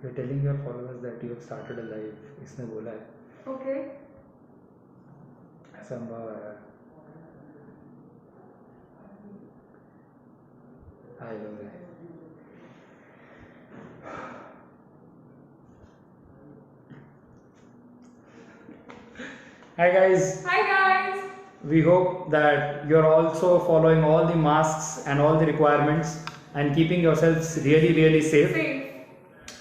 You're telling your followers that you have started a live. इसने बोला है. Okay. संभव है. I don't know. Hi guys. Hi guys. We hope that you're also following all the masks and all the requirements and keeping yourselves really safe. Safe.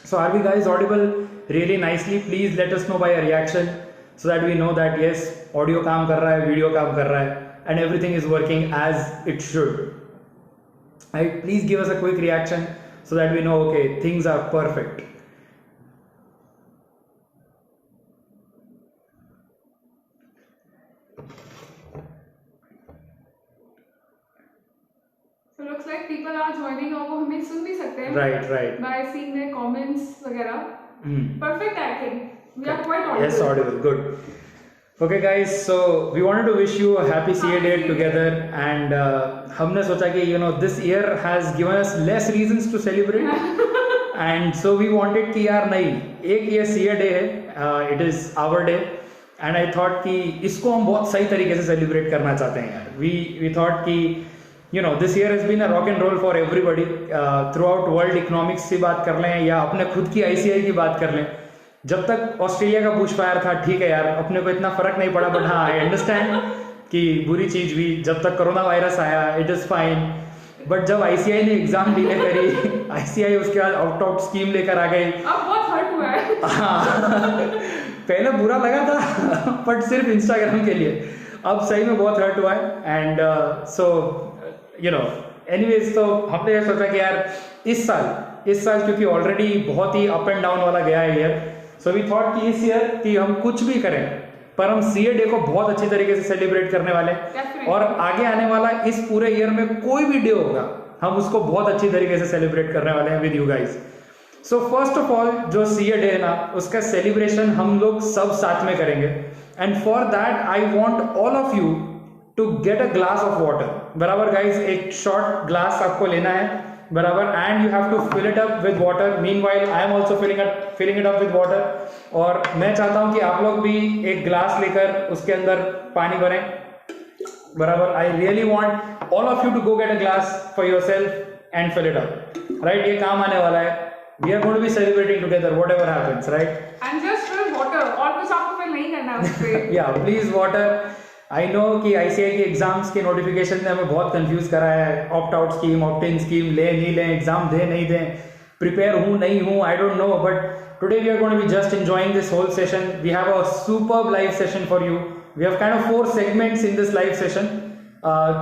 So are we guys audible really nicely? Please let us know by a reaction so that we know that yes, audio काम कर रहा है, video काम कर रहा है, and everything is working as it should. Right? Please give us a quick reaction so that we know, okay, things are perfect. So looks like people are joining और वो हमें सुन भी सकते हैं. Right. By seeing their comments वगैरह. Perfect, I think. We are quite audible. Yes, audible. Good. Okay guys, so we wanted to wish you a happy CA day together, and हमने सोचा कि this year has given us less reasons to celebrate, and so we wanted कि यार नहीं, एक ये CA day है, it is our day, and I thought कि इसको हम बहुत सही तरीके से celebrate करना चाहते हैं यार. We thought कि this year has been a rock and roll for everybody. Throughout world economics की बात कर लें या अपने खुद की ICI की बात कर लें, जब तक ऑस्ट्रेलिया का बुश फायर था ठीक है यार, अपने को इतना फर्क नहीं पड़ा, बट हाँ आई अंडरस्टैंड कि बुरी चीज भी, जब तक कोरोना वायरस आया इट इज फाइन, बट जब आईसीआई ने एग्जाम डिले करी, आईसीआई उसके बाद आउट स्कीम लेकर आ गई. अब बहुत हर्ट हुआ है. हाँ पहले बुरा लगा था बट सिर्फ इंस्टाग्राम के लिए, अब सही में बहुत हर्ट हुआ है. एंड सो एनीवेज, तो हमने ये सोचा कि यार इस साल क्योंकि ऑलरेडी बहुत ही अप एंड डाउन वाला गया है ईयर, सो वी थॉट कि इस ईयर कि हम कुछ भी करें पर हम सीए डे को बहुत अच्छी तरीके से सेलिब्रेट करने वाले हैं, और आगे आने वाला इस पूरे ईयर में कोई भी डे होगा हम उसको बहुत अच्छी तरीके से सेलिब्रेट करने वाले हैं with you guys. So first of all जो सीए डे है ना, उसका सेलिब्रेशन हम लोग सब साथ में करेंगे, and for that I want all of you to get a glass of water. बराबर गाइज, एक शॉर्ट ग्लास आपको लेना है, बराबर, and you have to fill it up with water. Meanwhile I am also filling it up with water, और मैं चाहता हूं कि आप लोग भी एक ग्लास लेकर उसके अंदर पानी भरें. बराबर, I really want all of you to go get a glass for yourself and fill it up. Right, ये काम आने वाला है. We are going to be celebrating together whatever happens. Right, and just fill water, और कुछ आपको fill नहीं करना है उस पे. या प्लीज वाटर. आई नो कि आईसीआई के एग्जाम्स के नोटिफिकेशन ने हमें बहुत कंफ्यूज करा है. ऑप्ट आउट स्कीम, ऑप्ट इन स्कीम, ले नहीं लें, एग्जाम दे नहीं दें, प्रिपेयर हूँ नहीं हूँ, I don't know. But today we are going to be just enjoying this whole session. We have a superb live session for you. We have kind of 4 segments in this live session.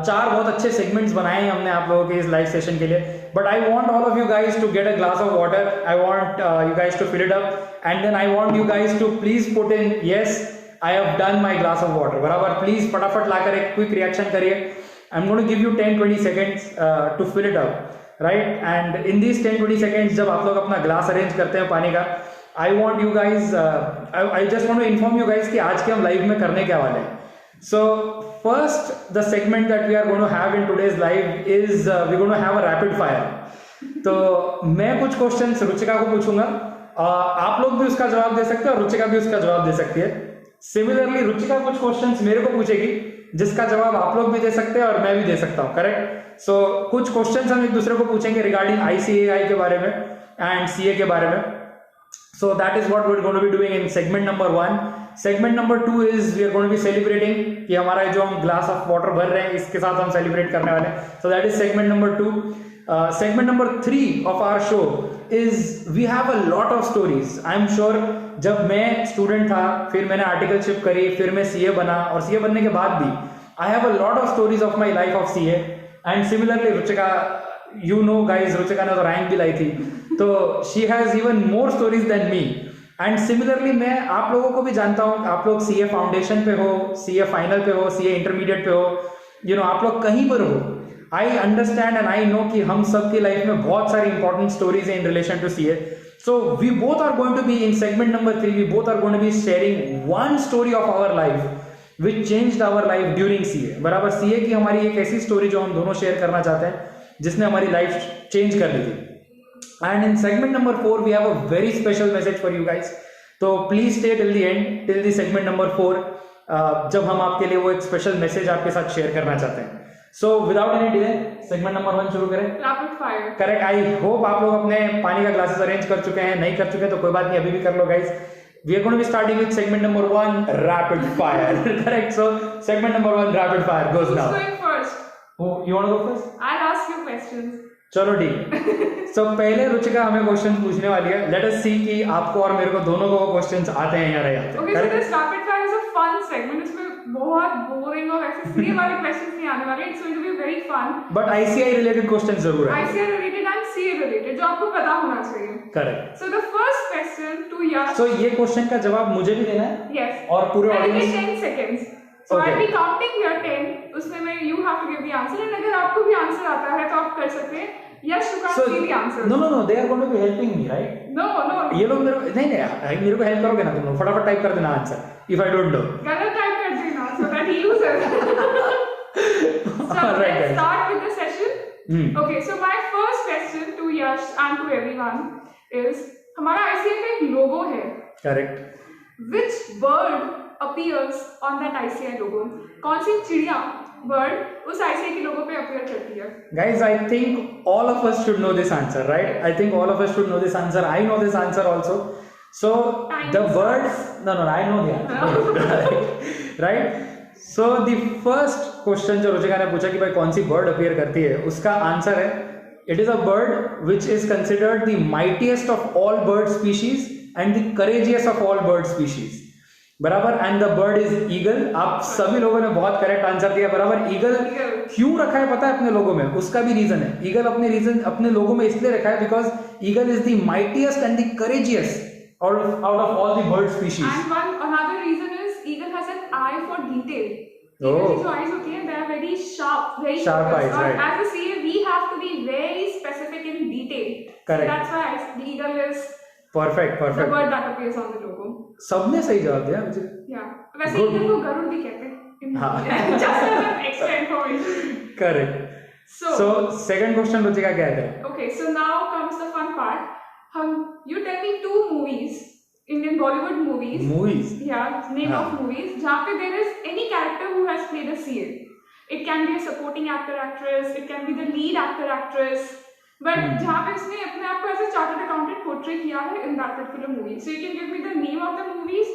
4 बहुत अच्छे segments बनाए हैं हमने आप लोगों के इस live session के लिए. But I want all of you guys to get a glass of water. I want you guys to fill it up, and then I want you guys to please put in yes, I have done my glass of water. बराबर, please फटाफट लाकर एक quick reaction करिए. I am going to give you 10-20 seconds to fill it up. Right, and in this 10-20 seconds जब आप लोग अपना glass arrange करते हैं पानी का, I want you guys, I just want to inform you guys कि आज के हम लाइव में करने क्या वाले हैं. So first the segment that we are going to have in today's live is we going to have a rapid fire. तो मैं कुछ क्वेश्चंस रुचिका को पूछूंगा, आप लोग भी उसका जवाब दे सकते हैं और रुचिका भी उसका जवाब दे सकती है. सिमिलरली रुचिका कुछ क्वेश्चंस मेरे को पूछेगी जिसका जवाब आप लोग भी दे सकते हैं और मैं भी दे सकता हूं. करेक्ट. सो कुछ क्वेश्चंस हम एक दूसरे को पूछेंगे रिगार्डिंग आईसीएआई के बारे में एंड सीए के बारे में. So that is what we are going to be doing in segment number 1. Segment number 2 is we are going to be celebrating कि हमारा जो हम ग्लास ऑफ वाटर भर रहे हैं इसके साथ हम सेलिब्रेट करने वाले हैं. सो that is segment number 2. Segment number 3 of our show is we have a lot of stories. I am sure जब मैं स्टूडेंट था, फिर मैंने आर्टिकलशिप करी, फिर मैं सीए बना, और सीए बनने के बाद भी I have a lot of stories of my life of CA. And similarly Ruchika, you know guys, Ruchika ने तो रैंक भी लाई थी, तो she has even more stories than me. And similarly मैं आप लोगों को भी जानता हूँ, आप लोग सीए फाउंडेशन पे हो, सीए फाइनल पे हो, सीए इंटरमीडिएट पे हो, आप लोग कहीं पर हो. I understand and I know कि हम सब की लाइफ में बहुत सारी इंपॉर्टेंट स्टोरीज हैं in relation to CA. So we both are going to be in segment number 3. We both are going to be sharing one story of our life which changed our life during CA. बराबर, CA की हमारी एक ऐसी story जो हम दोनों share करना चाहते हैं जिसने हमारी लाइफ चेंज कर दी थी. And in segment number 4, we have a very special message for you guys. तो please stay till the end, till the segment number 4, जब हम आपके लिए वो एक स्पेशल मैसेज आपके साथ शेयर करना चाहते हैं. So without any delay segment number 1 शुरू करें. Rapid fire. Correct. I hope आप लोग अपने पानी का ग्लासेस अरेंज कर चुके हैं. नहीं कर चुके तो कोई बात नहीं, अभी भी कर लो guys. We are going to be starting with segment number 1, rapid fire. Correct. So segment number 1, rapid fire goes now. Who's going first? Oh, you want to go first? I'll ask you questions. चलो ठीक है. सो पहले रुचिका हमें question पूछने वाली है. Let us सी कि आपको और मेरे को दोनों को क्वेश्चंस आते हैं या नहीं आते. Okay, so this rapid fire is a fun segment. इसमें बहुत बोरिंग और ऐसे सीधे वाले क्वेश्चंस नहीं आने वाले. It's going to be very fun. But ICI related question जरूर है. ICI related and CA related जो आपको पता होना चाहिए. Correct. So the first question to Yash. सो ये क्वेश्चन का जवाब मुझे भी देना है. Yes. और पूरे I'll give audience. 10 seconds. So Okay. I'll be counting your 10. उसमें मैं you have to give the answer and अगर आपको भी आंसर आता है तो आप कर सकते हैं. Yes, you can see the answer. No, they are going to be helping me, right? No. ये लोग मेरे को हेल्प करोगे ना तुम लोग. फटाफट टाइप कर देना answer if I don't no. गलत टाइप कर देना so that he loses. So let's start with the session. Okay, so my first question to Yash and to everyone is हमारा ICI का एक लोगो है. Correct. Which bird appears on that ICI logo? कौन सी चिड़िया bird उस ICI के लोगो पे appear करती है? Guys, I think all of us should know this answer, right? I think all of us should know this answer. I know this answer also. So the bird. No, I know the answer. Right? So the first question जो रुचिका ने पूछा कि भाई कौन सी bird appear करती है, उसका answer है it is a bird which is considered the mightiest of all bird species and the courageous of all bird species. बराबर. And the bird is eagle. आप सभी लोगों ने बहुत करेक्ट आंसर दिया. बराबर. ईगल क्यों रखा है पता है अपने लोगो में? उसका भी रीजन है. ईगल अपने लोगो में इसलिए रखा है because eagle is the mightiest and the courageous out of all the bird species. And one another reason is eagle has an eye for detail. Oh. Eagle की जो eyes होती हैं they are very sharp, very Sharp focused. eyes, right. As a CA we have to be very specific in detail. Correct. So that's why the eagle is perfect. the bird that appears on the logo. सबने सही जवाब दिया मुझे. Yeah. वैसे Good. eagle को गरुड़ भी कहते हैं. हाँ. Just as an extra information. Correct. So second question Ruchika क्या है? Okay, so now comes the fun part. You tell me 2 movies, Indian Bollywood movies. Movies. Yeah, name हाँ. of movies. जहाँ पे there is any character who has played a CA. It can be a supporting actor, actress. It can be the lead actor, actress. But जहाँ पे उसने अपने आप को as a chartered accountant portray किया है in that particular movie. So you can give me the name of the movies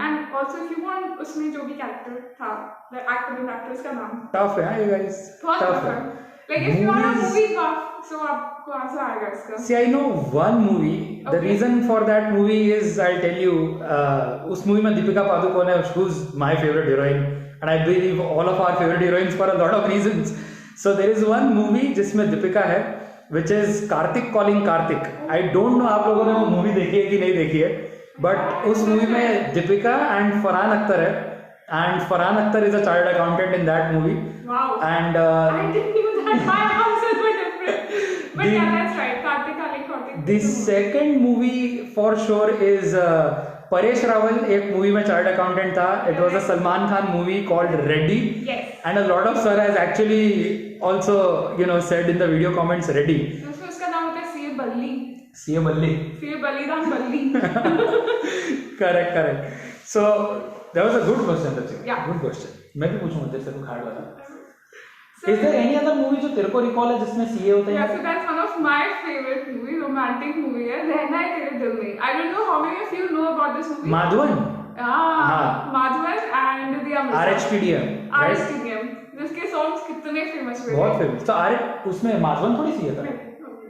and also if you want उसमें जो भी character था, the actor and actress का नाम. टफ है ये गाइस. बहुत टफ tough है. है. Like if you are a movie buff, so आपको आंसर आएगा इसका. See, I know one movie. The Okay. reason for that movie is I'll tell you. उस movie में दीपिका पादुकोण है, who's my favorite heroine, and I believe all of our favorite heroines for a lot of reasons. So there is one movie जिसमें दीपिका है, which is Karthik Calling Karthik. I don't know आप लोगों ने वो movie देखी है कि नहीं देखी है, but उस मूवी में दीपिका and फरहान अख्तर है, and Farhan Akhtar is a chartered accountant in that movie. Wow. And I didn't know that. My answers were different. But yeah, that's right. Karthik Kalling Karthik. The second movie for sure is Paresh Rawal. एक movie में chartered accountant था. It was a Salman Khan movie called Reddy. Yes. And a lot of sir has actually also said in the video comments Reddy. तो उसमें उसका नाम होता है CA बल्ली. CA बल्ली. CA बलिदान बल्ली. Correct. So that was a good question, Rachika. Yeah. Good question. मैं भी पूछूंगा तेरे से कुछ हार्ड वाला. Is there any other movie जो तेरे को रिकॉल है जिसमें CA होता है? Yeah, so that's one of my favorite movie, romantic movie है. रहना है तेरे दिल में. I don't know how many of you know about this movie. Madhavan. हाँ. Madhavan and the Amrita. RHTDM. RHTDM. जिसके songs कितने famous हुए. बहुत famous. तो RH उसमें माधवन थोड़ी CA था.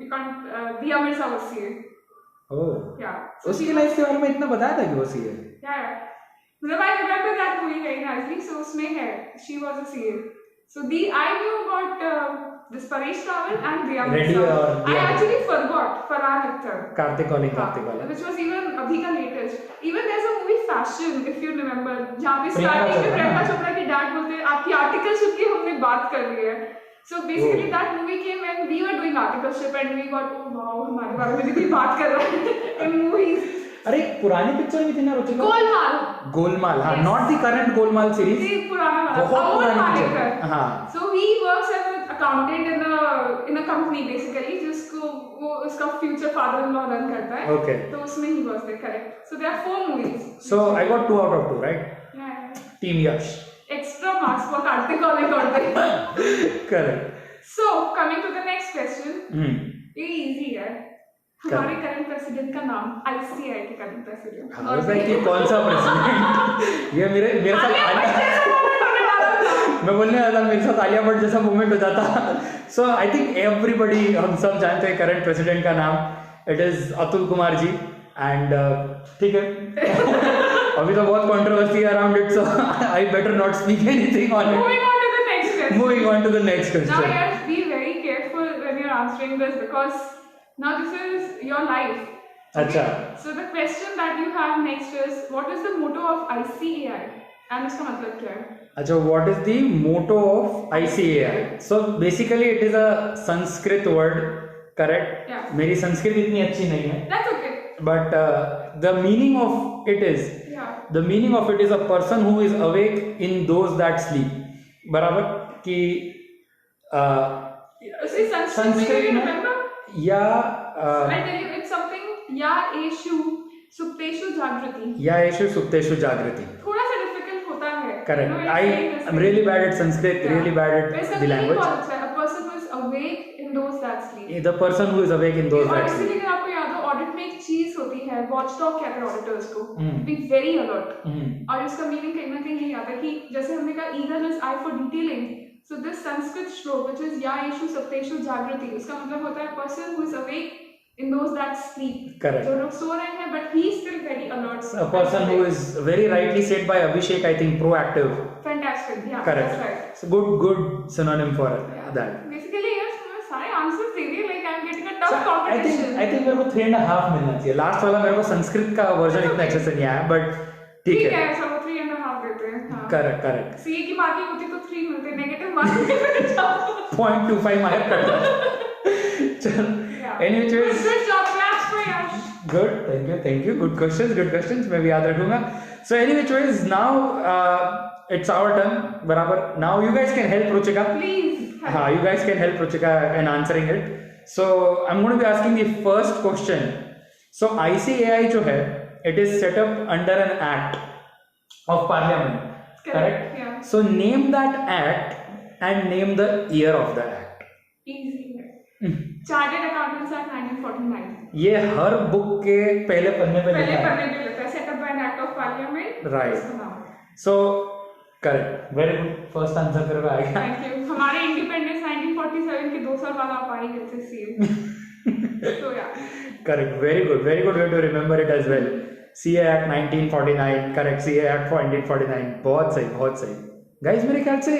You can't. The Amrita was CA. Oh. Yeah. उसकी लाइफ के बारे में इतना बताया था कि वो CA. Yeah. मतलब I remember that movie very nicely. So उसमें है. She was a CA. So I knew about this Paresh Rawal and Diya Mirza. I actually forgot Farhan Akhtar. Karthik Calling Karthik वाला. Which was even अभी का latest. Even there's a movie Fashion, if you remember, जहाँ पे starting में प्रियंका चोपड़ा की dad बोलते हैं आपकी articleship की हमने बात कर ली है. So basically that movie came when we were doing articleship and we got oh wow हमारे बारे में भी बात कर रहा है in movies. अरे पुरानी पिक्चर भी थी ना रुचिका. गोलमाल. हाँ. Not the current Golmaal series. पुराना वाला. बहुत पुरानी पिक्चर. हाँ. So he works as an accountant in a company basically जिसको वो उसका future father-in-law run करता है. Okay. तो उसमें he was there, correct. So there are 4 movies. So I got 2 out of 2, right? Yeah. Team Yash. Extra marks for Kartik और Correct. So coming to the next question. ये easy है. हमारे current president का नाम ICAI के current president. हाँ, कि कौन सा प्रेसिडेंट? ये मेरे साथ मैं बोलने वाला मेरे साथ आलिया भट्ट जैसा मूवमेंट हो जाता. सो आई थिंक एवरीबडी, हम सब जानते हैं करंट प्रेसिडेंट का नाम. It is Atul Kumar ji. And ठीक है, अभी तो बहुत कंट्रोवर्सी है around it, so I better not speak anything on it. Moving on to the next question. Now you have to be very careful when you're answering this because now this is your life. अच्छा. So the question that you have next is, what is the motto of ICAI? And इसका मतलब क्या है? अच्छा, what is the motto of ICAI? So basically it is a Sanskrit word, correct? Yeah. मेरी संस्कृत इतनी अच्छी नहीं है. That's okay. But the meaning of it is, the meaning of it is a person who is awake in those that sleep. बराबर कि उसी संस्कृत में remember? या I tell you, it's something या एषु सुप्तेषु जागृति. या एषु सुप्तेषु जागृति. थोड़ा सा difficult होता है. Correct. I'm really bad at Sanskrit. Yeah. Really bad at the language. A person who is awake in those that sleep. The person who is awake in those that sleep. इसलिए अगर आपको याद हो, audit में एक चीज होती है, वॉचडॉग कहते हैं ऑडिटर्स को. Be very alert. और इसका मीनिंग कहीं ना कहीं यही आता है कि जैसे हमने कहा eagerness, eye for detailing. So this Sanskrit श्लोक, which is या एषु सप्तेषु जागृति, इसका मतलब होता है person who is awake in those that sleep. Correct. जो लोग सो रहे हैं, but he is still very alert. A person who is very rightly said by Abhishek, I think, proactive. Fantastic. Yeah. Correct. That's right. So good synonym for that. Basically, yes, मैं सारे answers दे दिए. Like I'm getting a tough competition. I think मेरे को 3.5 मिलना चाहिए. Last वाला मेरे को संस्कृत का वर्जन इतना अच्छे से नहीं आया, but ठीक है. सब 3.5 देते हैं. हाँ. Correct. CA की मार्किंग होती तो 3 मिलते, नेगेटिव मार्किंग 0.25 मार्क कट. चल. Anyway, good job, claps for Yash. Good, thank you. Good questions. मैं भी याद रखूंगा. So anyway, choice now it's our turn. बराबर. Now you guys can help Ruchika. Please. हाँ, you guys can help Ruchika in answering it. So I'm going to be asking the first question. So ICAI जो है, it is set up under an act of Parliament. Correct? Yeah. So name that act and name the year of the act. Easy. Chartered Accountants Act 1949. ये हर book के पहले पन्ने पे लिखा है. Set up by an act of Parliament. Right. So correct. Very good. First answer तेरे को आ गया. Thank you. हमारे इंडिपेंडेंस 1947 के 2 साल बाद आप आ ही गए थे CA. So yeah. Correct. Very good way to remember it as well. CA Act 1949. Correct. CA Act for 1949. बहुत सही. Guys, मेरे ख्याल से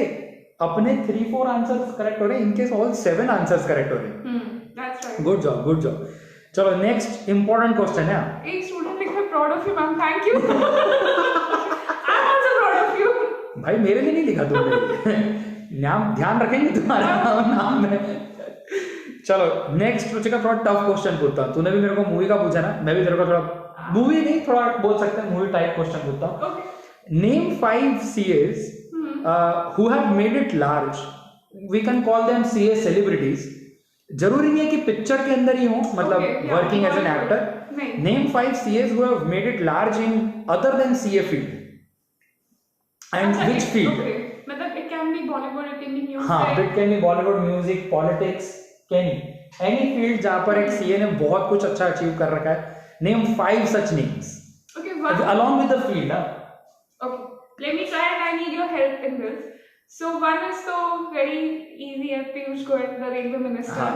अपने 3-4 आंसर्स करेक्ट हो रहे हैं. इनकेस ऑल 7 आंसर्स करेक्ट हो रहे हैं. That's right. Good job. चलो नेक्स्ट इंपॉर्टेंट क्वेश्चन है. एक स्टूडेंट लिखा proud of you ma'am. Thank you. I am also proud of you. भाई मेरे लिए नहीं लिखा तुमने. नाम ध्यान रखेंगे तुम्हारा नाम में. चलो नेक्स्ट रुचिका थोड़ा टफ क्वेश्चन पूछता हूँ. तूने भी मेरे को मूवी का पूछा ना, मैं भी तेरे को थोड़ा मूवी नहीं, थोड़ा बोल सकते हैं मूवी टाइप क्वेश्चन पूछता हूँ. Name 5 CAs who have made it large. We can call them CA celebrities. जरूरी नहीं है कि पिक्चर के अंदर ही हो, मतलब working as an actor. Name 5 CAs who have made it large in other than CA field. And which field? मतलब it can be Bollywood, it can be music. हाँ, it can be Bollywood, music, politics, any field जहाँ पर एक CA ने बहुत कुछ अच्छा achieve कर रखा है. Name 5 such names. Okay, along with the field. Okay, let me try and I need your help in this. So one is so very easy, Piyush Goyal, the railway minister,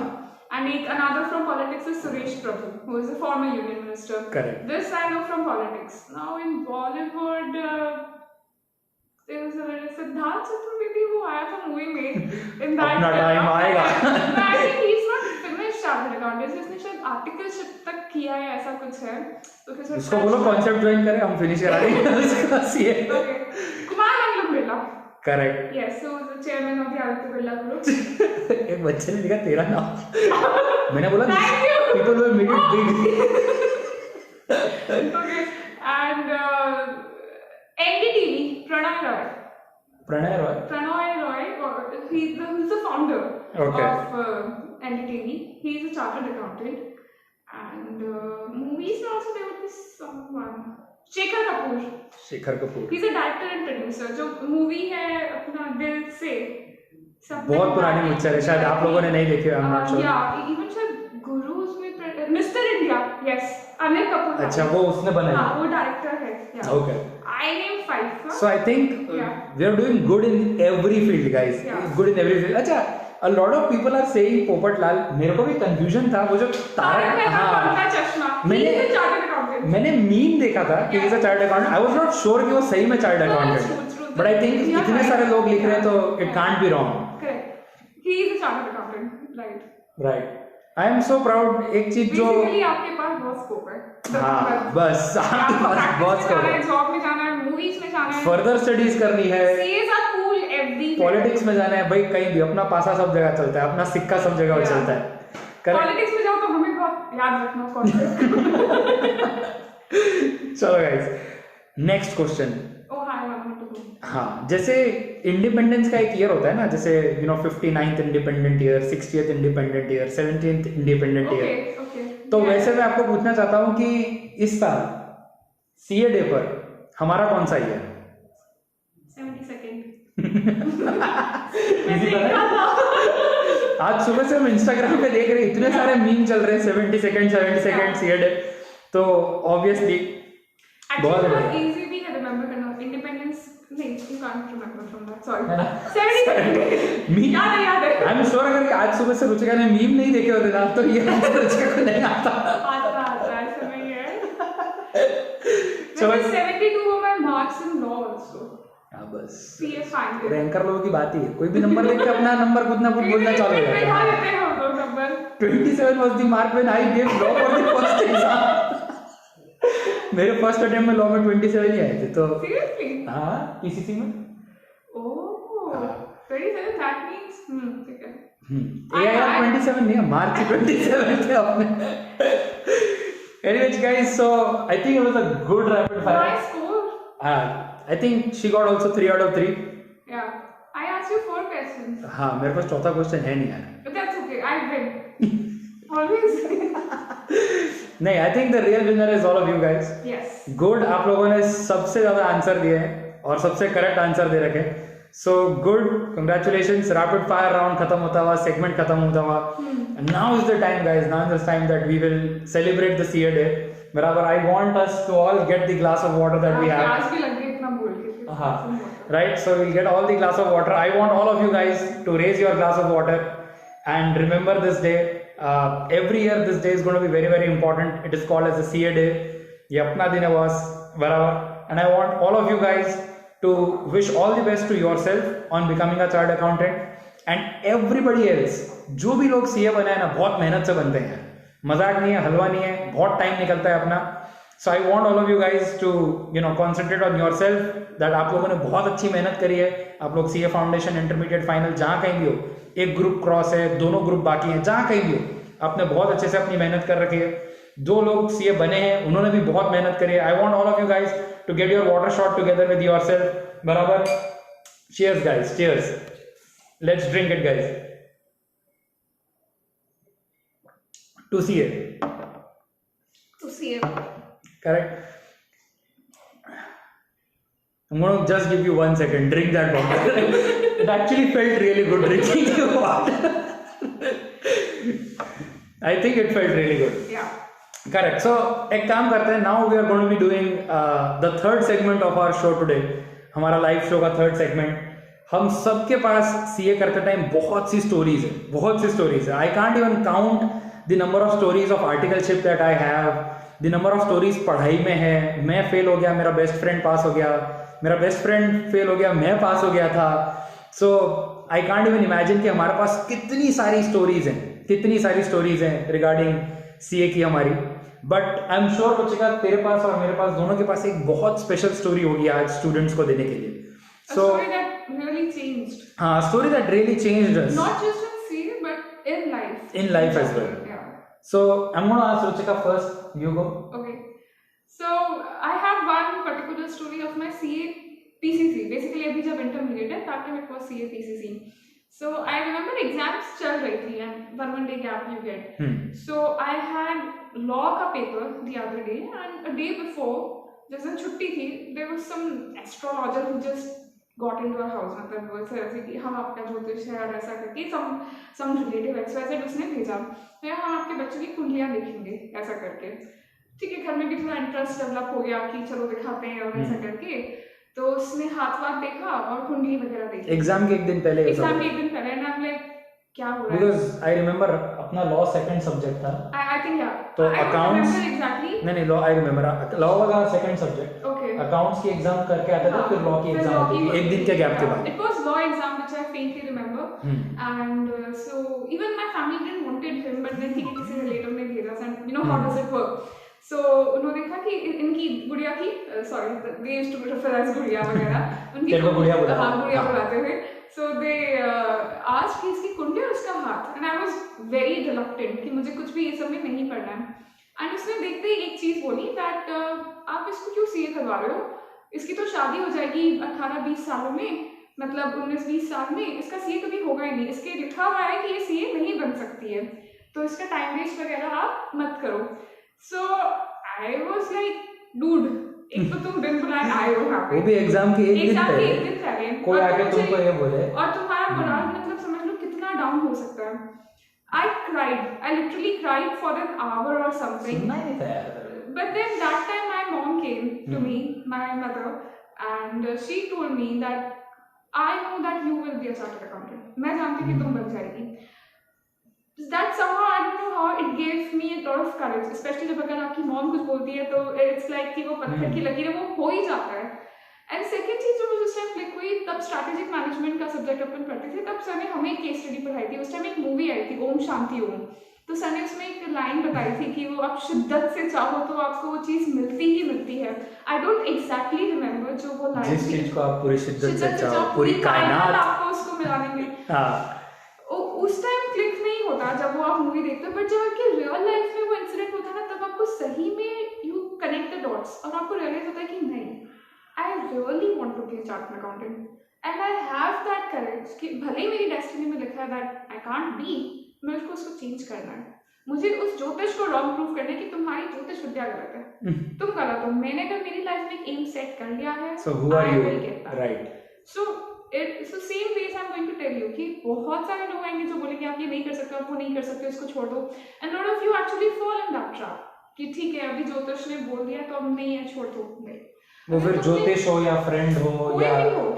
and another from politics is Suresh Prabhu, who is a former union minister. Correct. This I know from politics. Now in Bollywood, there was a Siddharth Chaturvedi who आया था movie में. In that अपना time आएगा. I think he's not finished chartered accountant. इसने शायद articleship तक किया है, ऐसा कुछ है. तो उसको बोलो कॉन्सेप्ट ज्वाइन करें, हम फिनिश करा देंगे उसका CA. Okay. Kumar Mangalam Birla. Correct. Yes, so the chairman of the Aditya Birla Group. एक बच्चे ने लिखा तेरा नाम. मैंने बोला Thank you. People will make it big. Okay, and NDTV, Pranay Roy. Pranay Roy. Pranoy Roy, he's the founder Okay. of NDTV. He's a chartered accountant. And movies also there would be someone. Shekhar Kapoor. Shekhar Kapoor. He's a director and producer. जो movie है अपना दिल से. बहुत पुरानी picture है, शायद आप लोगों ने नहीं देखी, I am not sure. Yeah, even शायद गुरुज में mister India, yes, Anil Kapoor. अच्छा, वो उसने बनाई. हाँ, वो डायरेक्टर है. Yeah. Okay. I named 5. So I think we are doing good in every field, guys. Yeah. Good in every field. अच्छा, a lot of people are saying Popatlal. मेरे को भी confusion था वो जो तारक. हाँ. चश्मा. मैंने चार्टर्ड अकाउंटेंट. मैंने मीम देखा था कि is a chartered accountant. I was not sure कि वो सही में chartered accountant. But I think इतने सारे लोग लिख रहे हैं तो it can't be wrong. Correct. He is a chartered accountant. Right. I am so proud. एक चीज जो बेसिकली आपके पास बहुत स्कोप है. हाँ, बस आपके पास बहुत स्कोप है. जॉब में जाना है, मूवीज में जाना है, फर्दर स्टडीज करनी है, CS or cool every. Politics में जाना है भाई, कहीं भी अपना पासा सब जगह चलता है, अपना सिक्का सब जगह चलता है. पॉलिटिक्स में जाओ तो हमें बहुत याद रखना कौन. चलो guys, next question. Oh hi, I want to go. हाँ, जैसे इंडिपेंडेंस का एक ईयर होता है ना, जैसे 59th independent year, 60th independent year, 17th independent year. Okay. तो वैसे मैं आपको पूछना चाहता हूँ कि इस साल सीए डे पर हमारा कौन सा ईयर? 72nd. इजी था. आज सुबह से हम इंस्टाग्राम पे देख रहे हैं, इतने सारे मीम चल रहे हैं 72nd सीए डे. तो ऑब्वियसली बहुत इजी भी है रिमेंबर करना. इंडिपेंडेंस नहीं, you can't remember from that. Sorry. 72. याद है. आई एम श्योर अगर आज सुबह से रुचिका ने मीम नहीं देखे होते ना तो ये रुचिका को नहीं आता. आता ऐसा नहीं है. चलो 72 वो मैं मार्क्स इन लॉ आल्सो. हां, बस सीएस फाइन. रैंकर लोगों की बात ही है. कोई भी नंबर लेके अपना नंबर खुद ना खुद बोलना चालू हो जाता है. 27 was the mark when I gave law for the first exam. मेरे फर्स्ट अटेम्प्ट में लॉ में 27 ही आए थे. तो सीरियसली? हाँ, पीसीसी में. ओह, 27 दैट मींस ठीक है. एआईआर 27 नहीं है, मार्च 27 थे अपने. Anyways guys, so I think it was a good rapid fire. Nice score. I think she got also 3 out of 3. Yeah. I asked you 4 questions. हाँ, मेरे पास चौथा क्वेश्चन है नहीं यार. But that's okay. I win. Always. नहीं, I think the real winner is all of you guys. Yes. Good, आप लोगों ने सबसे ज्यादा आंसर दिए हैं और सबसे करेक्ट आंसर दे रखे. So good, congratulations. Rapid fire round खत्म होता हुआ, सेगमेंट खत्म होता हुआ. Now is the time guys, now is the time that we will celebrate the CA day. बराबर, I want us to all get the glass of water that we have. आज भी लग गई इतना बोल के. हाँ, right, so we'll get all the glass of water. I want all of you guys to raise your glass of water and remember this day. Every year this day is going to be very very important. It is called as the CA day. ये अपना दिन है boss, बराबर. And I want all of you guys to wish all the best to yourself on becoming a chartered accountant and everybody else. जो भी लोग CA बने हैं ना, बहुत मेहनत से बनते हैं, मजाक नहीं है, हलवा नहीं है, बहुत टाइम निकलता है अपना. So I want all of you guys to concentrate on yourself. that आप लोगों ने बहुत अच्छी मेहनत करी है. आप लोग CA फाउंडेशन इंटरमीडिएट फाइनल जहाँ कहीं भी हो, एक ग्रुप क्रॉस है, दोनों ग्रुप बाकी हैं, जहाँ कहीं भी हो, आपने बहुत अच्छे से अपनी मेहनत कर रखी है. दो लोग CA बने हैं, उन्होंने भी बहुत मेहनत करी है. I want all of you guys to get your water shot together with yourself. बराबर. Cheers guys, cheers. Let's drink it guys. To CA. To see it. Correct. I'm going to just give you 1 second. Drink that water. It actually felt really good drinking the water. I think it felt really good. Yeah. Correct. So एक काम करते हैं. Now we are going to be doing the third segment of our show today. हमारा live show का third segment. हम सबके पास CA करते time बहुत सी स्टोरीज है, बहुत सी स्टोरीज है. I can't even count the number of stories of articleship that I have. The number of stories पढ़ाई में है. मैं फेल हो गया, मेरा बेस्ट फ्रेंड पास हो गया, मेरा बेस्ट फ्रेंड फेल हो गया, मैं पास हो गया था. सो आई कांट इवन इमेजिन कि हमारे पास कितनी सारी स्टोरीज हैं, कितनी सारी स्टोरीज हैं रिगार्डिंग CA की हमारी. But I am sure Ruchika, तेरे पास और मेरे पास दोनों के पास एक बहुत स्पेशल स्टोरी होगी आज स्टूडेंट्स को देने के लिए. A story that really changed. हाँ, story that really changed us. Not just in CA, but in life. In life as well. Yeah. So I'm going to ask Ruchika first. You go. Okay. So I have one particular story of my CA PCC basically अभी जब intermediate है that time it was CA PCC. So I remember exams चल रही थी and one day gap you get. So I had law का paper the other day and a day before जिस दिन छुट्टी थी there was some astrologer who just got into our house. मतलब वो ऐसे कि हम आपका ज्योतिष है और ऐसा करके some relative XYZ उसने भेजा तो हम आपके बच्चों की कुंडलियाँ देखेंगे ऐसा करके. ठीक है, घर में भी थोड़ा इंटरेस्ट डेवलप हो गया कि चलो दिखाते हैं और ऐसा करके. तो उसने हाथ देखा और कुंडली वगैरह देखी एग्जाम के एक दिन पहले एंड आई एम लाइक क्या हो रहा है बिकॉज़ आई रिमेंबर अपना लॉ सेकंड सब्जेक्ट था आई थिंक या तो अकाउंट्स एग्जैक्टली नहीं लॉ आई रिमेंबर लॉ वाला सेकंड सब्जेक्ट ओके अकाउंट्स की एग्जाम करके आते थे फिर लॉ की एग्जाम होती थी एक दिन के गैप के बाद it was law exam which I faintly remember and so even my family didn't wanted him but then ठीक है किसी रिलेटिव ने भेजा and you know how does it work. So उन्होंने कहा कि इनकी गुड़िया की sorry they used to refer as गुड़िया वगैरह उनकी गुड़िया बुलाते थे. सो दे आस्क्ड कि इसकी कुंडली और उसका हाथ and I was very reluctant कि मुझे कुछ भी ये सब में नहीं पढ़ना है. एंड उसने देखते ही एक चीज बोली दैट आप इसको क्यों सीए करवा रहे हो, इसकी तो शादी हो जाएगी 18-20 सालों में, मतलब 19-20 साल में, इसका सीए कभी होगा ही नहीं, इसके लिखा हुआ है कि ये सीए नहीं बन सकती है तो इसका टाइम वेस्ट वगैरह आप मत करो. So I was like, dude, एक तो तुम दिन बुलाए आए हो यहाँ पे, वो भी एग्जाम के एक दिन पहले कोई आके तुमको ये बोले और तुम्हारा मोरल मतलब समझ लो कितना डाउन हो सकता है. I literally cried for an hour or something. But then that time my mom came to me, my mother, and she told me that I know that you will be a chartered accountant. मैं जानती कि तुम बन जाएगी. That somehow I don't know how it gave me a lot of courage, especially जब अगर आपकी mom कुछ बोलती है तो it's like कि वो पत्थर की लकीर है, वो हो ही जाता है. एंड सेकंड चीज जो मुझे उस टाइम क्लिक हुई, तब स्ट्रैटेजिक मैनेजमेंट का सब्जेक्ट अपन पढ़ते थे, तब सर ने हमें एक केस स्टडी पढ़ाई थी. उस टाइम एक मूवी आई थी ओम शांति ओम, तो सर ने उसमें एक लाइन बताई थी कि वो आप शिद्दत से चाहो तो आपको वो चीज मिलती ही मिलती है. आई डोंट एग्जैक्टली रिमेम्बर जो वो लाइन, जिस चीज को आप पूरी शिद्दत से चाहो पूरी कायनात आपको उसको मिलाने में उस टाइम क्लिक नहीं होता जब वो आप मूवी देखते हो. बट जब आपकी रियल लाइफ में वो इंसिडेंट होता है ना, तब आपको सही में यू कनेक्ट द डॉट्स और आपको रियलाइज होता है कि नहीं, I really want to be a chartered accountant and I have that courage कि भले ही मेरी डेस्टिनी में लिखा है दैट आई कांट बी, मैं उसको चेंज करना है. मुझे उस ज्योतिष को रॉन्ग प्रूफ करना है कि तुम्हारी ज्योतिष विद्या गलत है, तुम गलत हो. मैंने अगर मेरी लाइफ में एक एम सेट कर लिया है, so who are you, right? So same ways I'm going to tell you कि बहुत सारे लोग आएंगे जो बोलेंगे आप ये नहीं कर सकते, आप वो नहीं कर सकते, इसको छोड़ दो. And lot of you actually fall in that trap कि ठीक है अभी ज्योतिष ने बोल दिया तो अब नहीं है, छोड़ दो. नहीं, वो फिर ज्योतिष हो या फ्रेंड हो या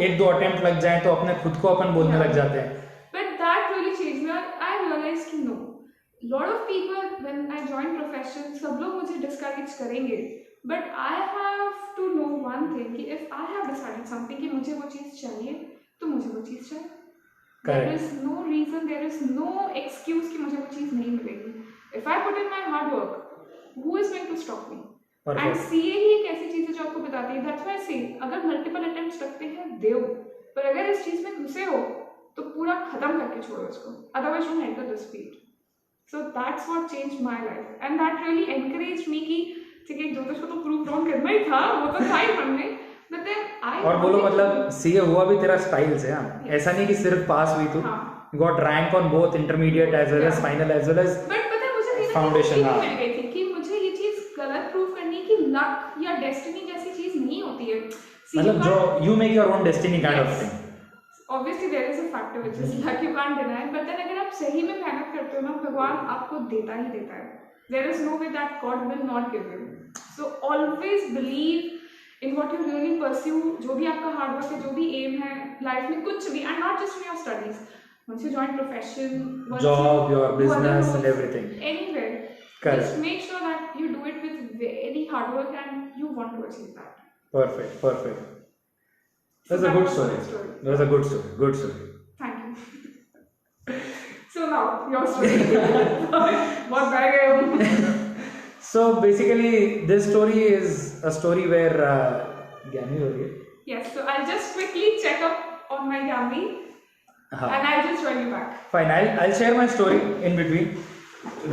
एक दो अटेम्प्ट लग जाए तो अपने खुद को अपन बोलने लग जाते हैं. But that really changed me. I realized कि no, lot of people when I joined profession सब लोग मुझे discourage करेंगे, but I have to know one thing कि if I have decided something कि मुझे वो चीज़ चाहिए तो मुझे वो चीज़ चाहिए. There is no reason, there is no excuse कि मुझे वो चीज़ नहीं मिलेगी. If I put in my hard work, who is going to stop me? And CA ही एक ऐसी चीज़ है जो आपको बताती है. That's why I say अगर multiple attempts लगते हैं देओ, पर अगर इस चीज़ में घुसे हो तो पूरा खत्म करके छोड़ो इसको. Otherwise don't enter this field. So that's what changed my life, and that really encouraged me कि ठीक है ज्योतिष को तो प्रूव डाउन करना ही था, वो तो था ही मन में. और बोलो मतलब सीए हुआ भी तेरा स्टाइल से, ऐसा नहीं कि सिर्फ पास हुई तू, got rank on both intermediate as well as final as well as foundation. मिल गई थी कि मुझे ये चीज गलत प्रूव करनी कि लक या डेस्टिनी जैसी चीज नहीं होती है. मतलब जो you make your own destiny kind of thing. Obviously there is a factor which is luck, you can't deny, but then अगर आप सही में मेहनत करते हो ना, भगवान आपको देता ही देता है. There is no way that God will not give you. So always believe in what you really pursue. जो भी आपका हार्ड वर्क है, जो भी एम है लाइफ में, कुछ भी, and not just in your studies. Once you join profession, job, your business and everything, anywhere, correct, just make sure that you do it with very hard work and you want to achieve that. Perfect. That's a good story. That's a good story. Thank you. So now your story. बहुत बह गए हो. So basically, this story is a story where Gyami हो रही है. Yes. So I'll just quickly check up on my Gyami, and I'll just join you back. Fine. I'll share my story in between.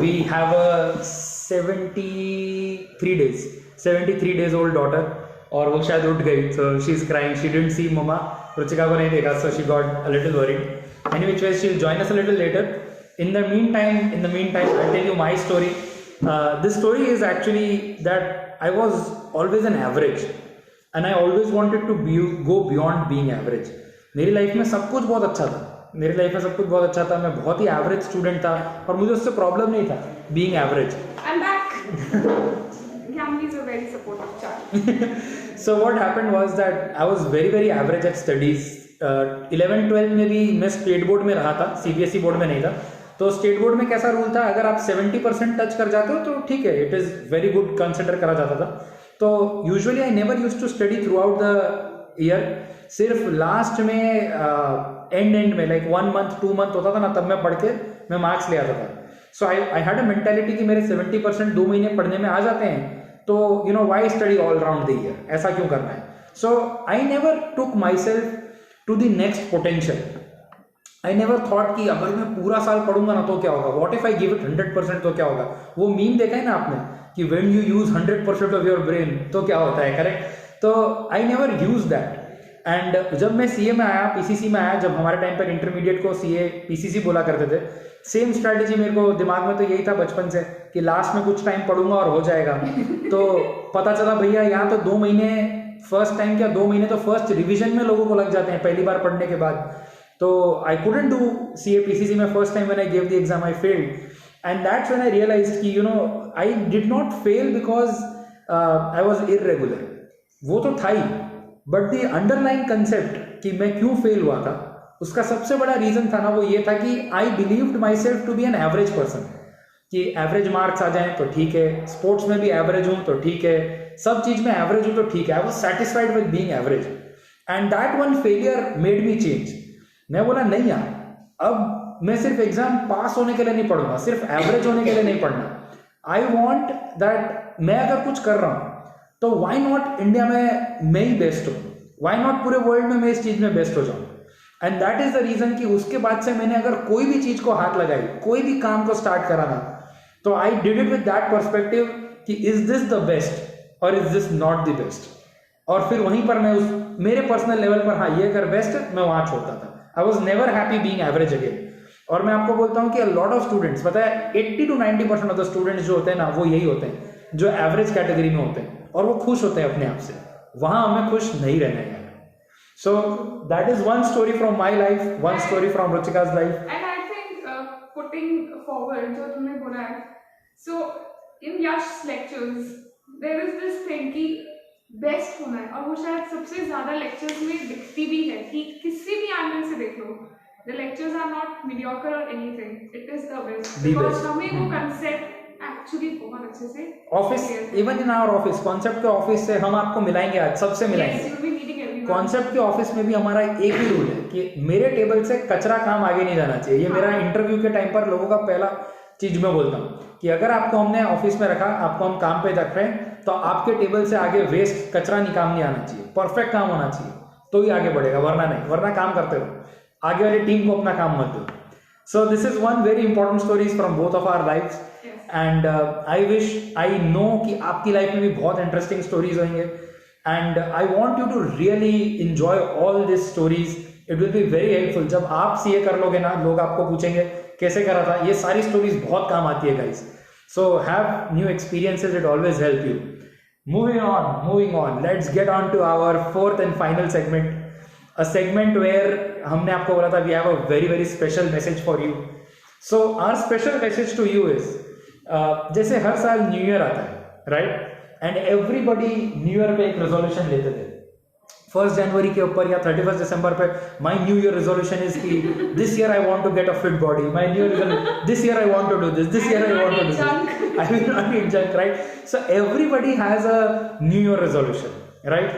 We have a 73 days old daughter. और वो शायद उठ गई, so she is crying, she didn't see mama, Ruchika को नहीं देखा, so she got a little worried. Any which way she will join us a little later. In the meantime, I'll tell you my story. This story is actually that I was always an average, and I always wanted to go beyond being average. मेरी life में सब कुछ बहुत अच्छा था, मैं बहुत ही average student था और मुझे उससे प्रॉब्लम नहीं था being average. I'm back. Yamli is a very supportive child. So what happened was that I was very average at studies. 11-12 में भी मैं स्टेट बोर्ड में रहा था, CBSE बोर्ड में नहीं था। तो स्टेट बोर्ड में कैसा रूल था, अगर आप 70% टच कर जाते हो तो ठीक है, it is very good consider करा जाता था। तो usually I never use to study throughout the year, सिर्फ लास्ट में एंड में लाइक 1 month 2 month होता था ना, तब मैं पढ़ के मैं मार्क्स ले आता था। सो आई हैड अ मेंटालिटी कि मेरे 70% 2 महीने पढ़ने में आ जाते हैं, तो you know why study all round the year, ऐसा क्यों करना है। So I never took myself to the next potential. I never thought कि अगर मैं पूरा साल पढ़ूंगा ना तो क्या होगा, what if I give it 100% तो क्या होगा। वो मीम देखा है ना आपने कि when you use 100% of your brain तो क्या होता है, करेक्ट। तो आई नेवर यूज दैट। एंड जब मैं सीए में आया, पीसीसी में आया, जब हमारे टाइम पर इंटरमीडिएट को सीए पीसीसी बोला करते थे, सेम स्ट्रैटेजी मेरे को दिमाग में तो यही था बचपन से कि लास्ट में कुछ टाइम पढ़ूंगा और हो जाएगा। तो पता चला भैया यहाँ तो 2 महीने फर्स्ट टाइम क्या 2 महीने तो फर्स्ट रिविजन में लोगों को लग जाते हैं पहली बार पढ़ने के बाद। तो I couldn't do CA PCC में first time when I gave the exam I failed, and that's when I realised कि you know I did not fail because I was irregular, वो तो था ही, बट द अंडरलाइन कंसेप्ट कि मैं क्यों fail हुआ था उसका सबसे बड़ा रीजन था ना, वो ये था कि I believed myself to be an average person, कि एवरेज मार्क्स आ जाएं तो ठीक है, स्पोर्ट्स में भी एवरेज हूं तो ठीक है, सब चीज में एवरेज हूं तो ठीक है। I was satisfied with being average, and that one failure made me change. मैं बोला नहीं यार, अब मैं सिर्फ एग्जाम पास होने के लिए नहीं पढ़ूंगा, सिर्फ एवरेज होने के लिए नहीं पढ़ना। आई वॉन्ट दैट मैं अगर कुछ कर रहा हूं तो वाई नॉट इंडिया में मैं ही बेस्ट हूं, वाई नॉट पूरे वर्ल्ड में मैं इस चीज में बेस्ट हो जाऊं। And that is the reason कि उसके बाद से मैंने अगर कोई भी चीज को हाथ लगाई, कोई भी काम को स्टार्ट करा ना, तो I did it with that perspective कि इज दिस द बेस्ट और is this not the best. और फिर वहीं पर मैं उस मेरे पर्सनल लेवल पर हाँ ये अगर बेस्ट है मैं वहां छोड़ता था। I was never happy being average again. और मैं आपको बोलता हूँ कि लॉट ऑफ स्टूडेंट्स, पता है 80 to 90% ऑफ द स्टूडेंट्स जो होते हैं ना वो यही होते हैं जो एवरेज कैटेगरी में होते हैं, और वो खुश होते हैं अपने आप से। वहां हमें खुश नहीं रहना है। So that is one story from my life, one story from Ruchika's life. And I think putting forward जो तुमने बोला है, so in Yash's lectures there is this thing कि बेस्ट होना है, और वो शायद सबसे ज्यादा लेक्चर्स में दिखती भी है कि किसी भी एंगल से देख लो, the lectures are not mediocre or anything, it is the best. Because हमें वो concept एक्चुअली बहुत अच्छे से office, even in our office, concept के ऑफिस से हम आपको मिलाएंगे आज, सबसे मिलाएंगे। कॉन्सेप्ट के ऑफिस में भी हमारा एक ही रूल है कि मेरे टेबल से कचरा काम आगे नहीं जाना चाहिए। ये मेरा इंटरव्यू के टाइम पर लोगों का पहला चीज मैं बोलता हूँ कि अगर आपको हमने ऑफिस में रखा, आपको हम काम पे रख रहे हैं, तो आपके टेबल से आगे वेस्ट कचरा काम नहीं आना चाहिए, परफेक्ट काम होना चाहिए, तो ही आगे बढ़ेगा, वरना नहीं, वरना काम करते रहो, आगे वाली टीम को अपना काम मत दो। So this is one very important stories from both of our lifes, and I wish, I know कि आपकी लाइफ में भी बहुत इंटरेस्टिंग स्टोरीज होंगे, and I want you to really enjoy all this stories. It will be very helpful. जब आप CA कर लोगे ना, लोग आपको पूछेंगे कैसे करा था, ये सारी स्टोरीज बहुत काम आती है guys. So have new experiences, it always help you. moving on, let's get on to our fourth and final segment, a segment where हमने आपको बोला था we have a very very special message for you. So our special message to you is, जैसे हर साल new year आता है, right, and everybody knew year पे एक रेजोल्यूशन लेते थे। 1 जनवरी के ऊपर या 31 दिसंबर पे my new year resolution is की this year I want to get a fit body, my new year this year I want to do this year I want to do this, I will not eat junk, right. So everybody has a new year resolution, right.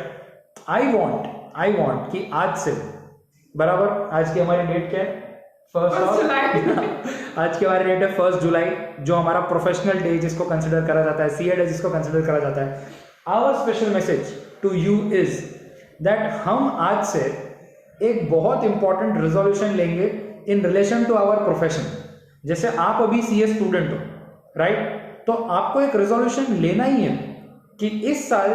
I want कि आज से बराबर, आज की हमारी date क्या है, 1 जुलाई आज की हमारी डेट है 1 जुलाई, जो हमारा प्रोफेशनल डे जिसको कंसिडर करा जाता है, सीए डे जिसको कंसिडर करा जाता है। Our special message to you is that हम आज से एक बहुत इंपॉर्टेंट रेजोल्यूशन लेंगे in relation to our profession. जैसे आप अभी सीए स्टूडेंट हो, राइट, तो आपको एक रेजोल्यूशन लेना ही है कि इस साल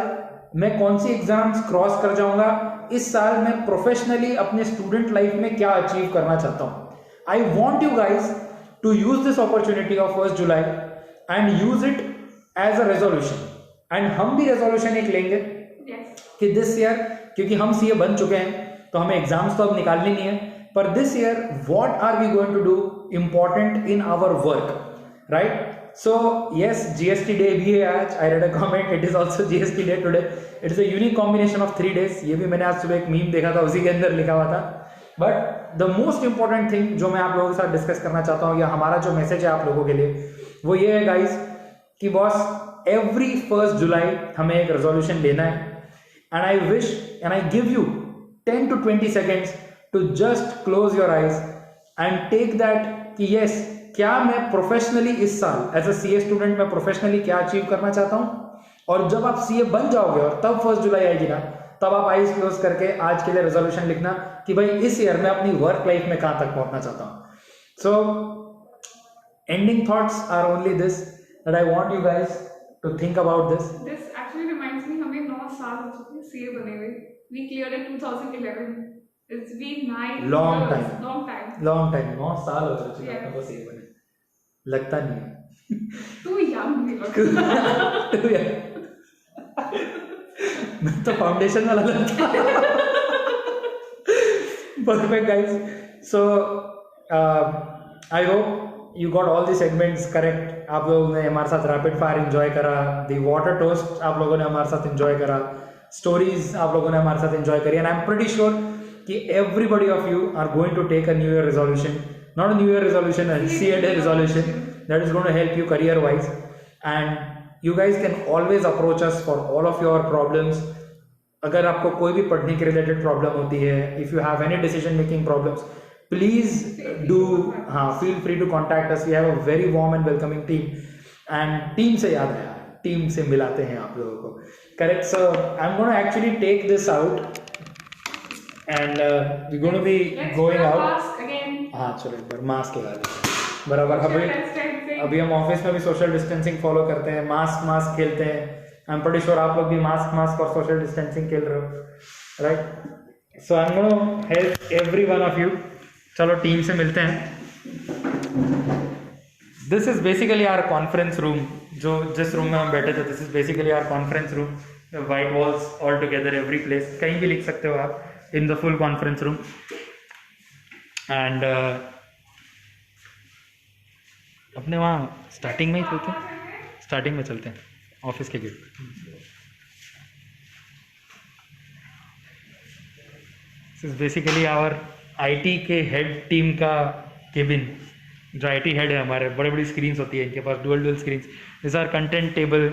मैं कौन सी एग्जाम्स क्रॉस कर जाऊंगा, इस साल मैं प्रोफेशनली अपने स्टूडेंट लाइफ में क्या अचीव करना चाहता हूं. I want you guys to use this opportunity of 1 July and use it as a resolution. And हम भी रेजोल्यूशन एक लेंगे कि दिस ईयर, क्योंकि हम सीए बन चुके हैं तो हमें एग्जाम्स तो अब निकालनी नहीं है, पर this year what are we going to do important in our work, right? So yes, GST day भी है आज. I read a comment, it is also GST day today. It is a unique combination of 3 days. ये भी मैंने आज सुबह एक meme देखा था, उसी के अंदर लिखा हुआ था. But the most important thing जो मैं आप लोगों के साथ डिस्कस करना चाहता हूँ, या हमारा जो मैसेज है आप लोगों के लिए, वो ये है गाइज कि बॉस एवरी 1 जुलाई हमें एक रेजोल्यूशन लेना है. And I wish and I give you 10 to 20 seconds to just close your eyes and take that कि yes, क्या मैं प्रोफेशनली इस साल एज अ सीए स्टूडेंट मैं प्रोफेशनली क्या अचीव करना चाहता हूं. और जब आप सीए बन जाओगे और तब 1 जुलाई आएगी ना, तब आप आईज क्लोज करके आज के लिए रेजोल्यूशन लिखना कि भाई इस ईयर मैं अपनी वर्क लाइफ में कहां तक पहुंचना चाहता हूं. So ending thoughts are only this, that I want you guys to think about this. This actually reminds me, हमें 9 साल हो चुके हैं सीए बने हुए. We cleared in 2011. It's been 9 Long years. time. Long time. Long time, 9 साल हो चुके हैं Yeah. आपको सीए बने. लगता नहीं है. Too young भी लगता है. मैं तो फाउंडेशन वाला लगता. Perfect guys. So I hope you got all the segments correct. आप लोगों ने हमारे साथ रैपिड फायर एंजॉय करा, दी वाटर टोस्ट आप लोगों ने हमारे साथ एंजॉय करा, स्टोरीज आप लोगों ने हमारे साथ एंजॉय करी. And I am pretty sure कि everybody of you are going to take a new year resolution, not a new year resolution, a CA day resolution that is going to help you career wise. And you guys can always approach us for all of your problems. अगर आपको कोई भी पढ़ने के related problem होती है, if you have any decision making problems, please do feel free to contact us. We have a very warm and welcoming team. And team से याद आया, टीम से मिलाते हैं आप लोगों को. Correct. So I'm going to actually take this out and we're going to be going out. Mask again. हाँ चलो एक बार मास्क लगा दें बराबर. अभी हम ऑफिस में भी सोशल डिस्टेंसिंग फॉलो करते हैं, मास्क खेलते हैं. आई एम प्रीटी श्योर आप लोग भी मास्क और सोशल डिस्टेंसिंग खेल रहे हो, right? So I am gonna help every one of you. चलो टीम से मिलते हैं. This is basically our conference room. जो जिस रूम में हम बैठे थे, this is basically our conference room. White walls all together every place, कहीं भी लिख सकते हो आप in the full conference room. And अपने वहाँ स्टार्टिंग में ही चलते हैं, स्टार्टिंग में चलते हैं ऑफिस के gate. This is basically our IT के हेड टीम का केबिन. जो आईटी हेड है हमारे, बड़ी बड़ी स्क्रीन्स होती है इनके पास, dual screens. This are content table.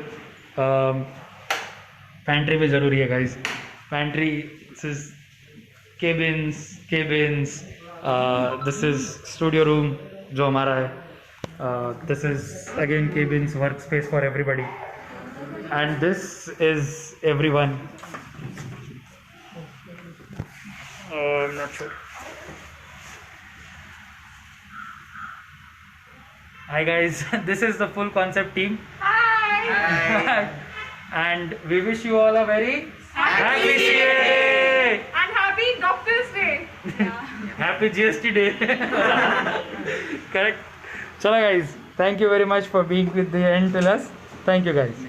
Pantry भी ज़रूरी है guys, pantry. This is cabins. This is studio room जो हमारा है. This is again cabins, workspace for everybody, and this is everyone. I'm not sure. Hi guys, this is the full concept team. Hi. And we wish you all a very happy CA Day And happy Doctor's Day. happy GST Day. Correct. Chalo guys, thank you very much for being with the end till us. Thank you guys.